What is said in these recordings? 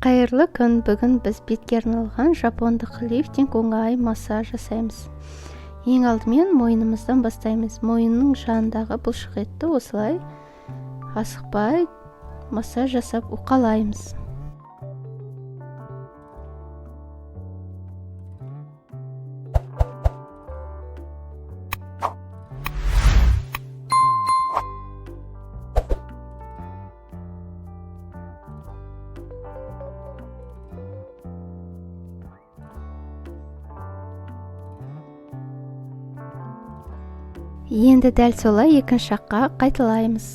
Қайырлы күн. Бүгін біз бетке арналған жапондық лифтинг оңай массаж жасаймыз. Ең алдымен мойнымыздан бастаймыз. Мойынның жанындағы бұлшық етті осылай асықпай массаж жасап уқалаймыз. Енді дәл солай екінші жаққа қайталаймыз.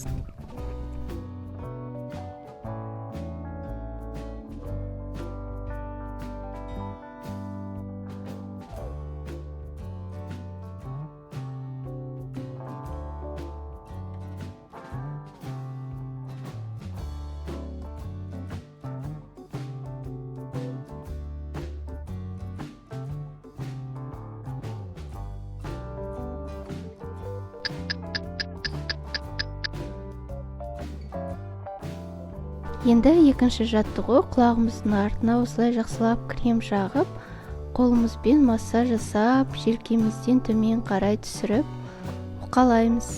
Енді екінші жаттығу, құлағымыздың артына осылай жақсылап крем жағып, қолымызбен массаж жасап, желкемізден төмен қарай түсіріп уқалаймыз.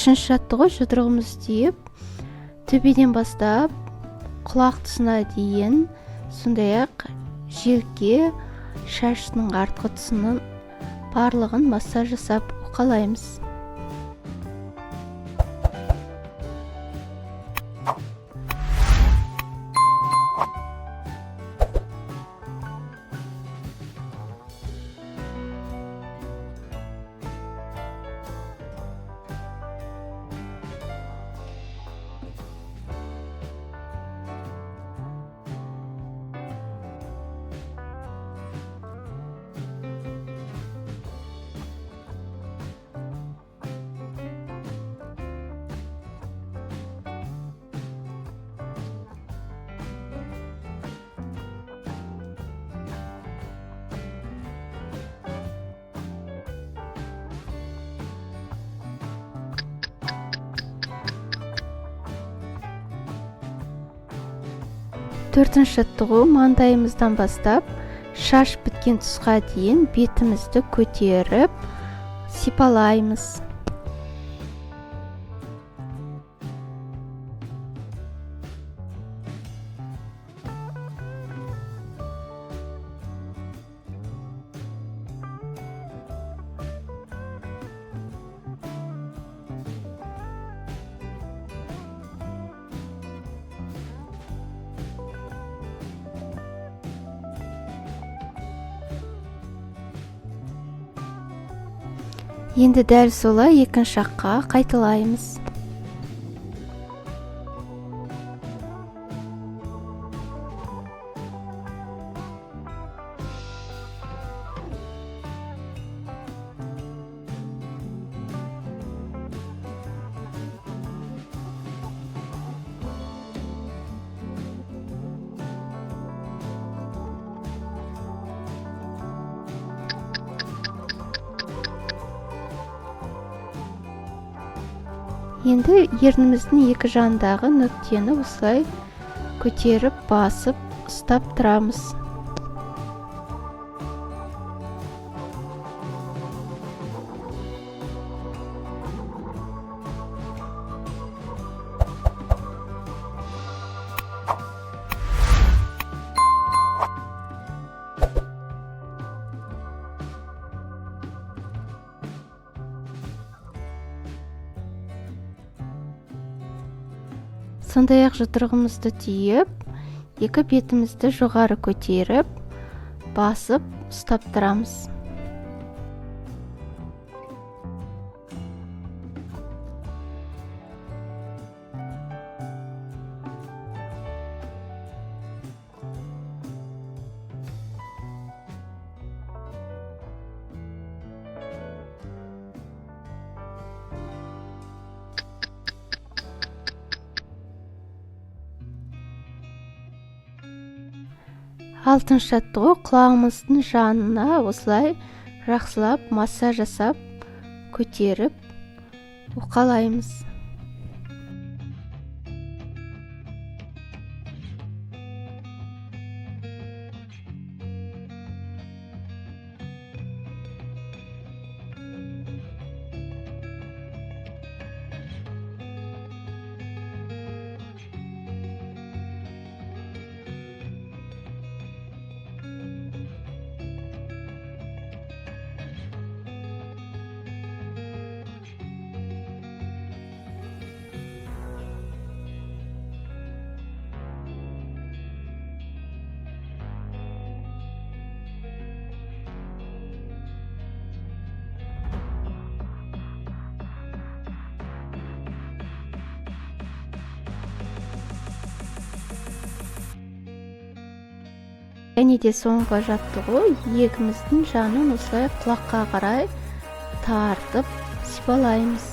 Үшінші жаттығу, жұдырығымызды түйіп, төбеден бастап құлақ тұсына дейін, сондай-ақ желке, шашының артқы тұсының барлығын массаж жасап уқалаймыз. Төртінші жаттығу, маңдайымыздан бастап шаш біткен тұсқа дейін бетімізді көтеріп сипалаймыз. Енді дәл солай екінші жаққа қайталаймыз. Енді ерніміздің екі жағындағы нүктені осылай көтеріп басып ұстап тұрамыз. Сондай-ақ жұдырығымызды түйіп, екі бетімізді жоғары көтеріп, басып, ұстап тұрамыз. Алтыншы жаттығу, құлағымыздың жанына осылай жақсылап массаж жасап, көтеріп, уқалаймыз. Және де соңғы жаттығу, иегіміздің жанын осылай құлаққа қарай тартып сипалаймыз.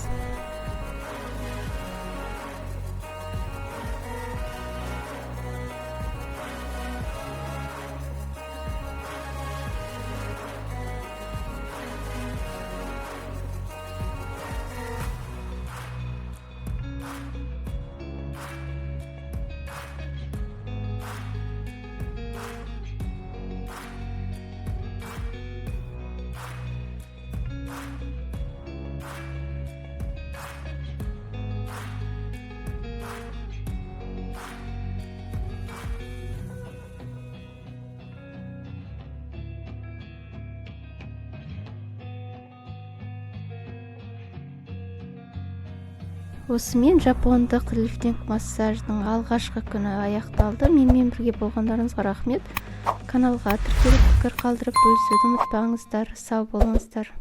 Осымен жапондық лифтинг массаждың алғашқы күні аяқталды. Менімен бірге болғандарыңызға рахмет. Каналға тіркеліп пікір қалдырып бөлісуді ұмытпаңыздар. Сау болыңыздар.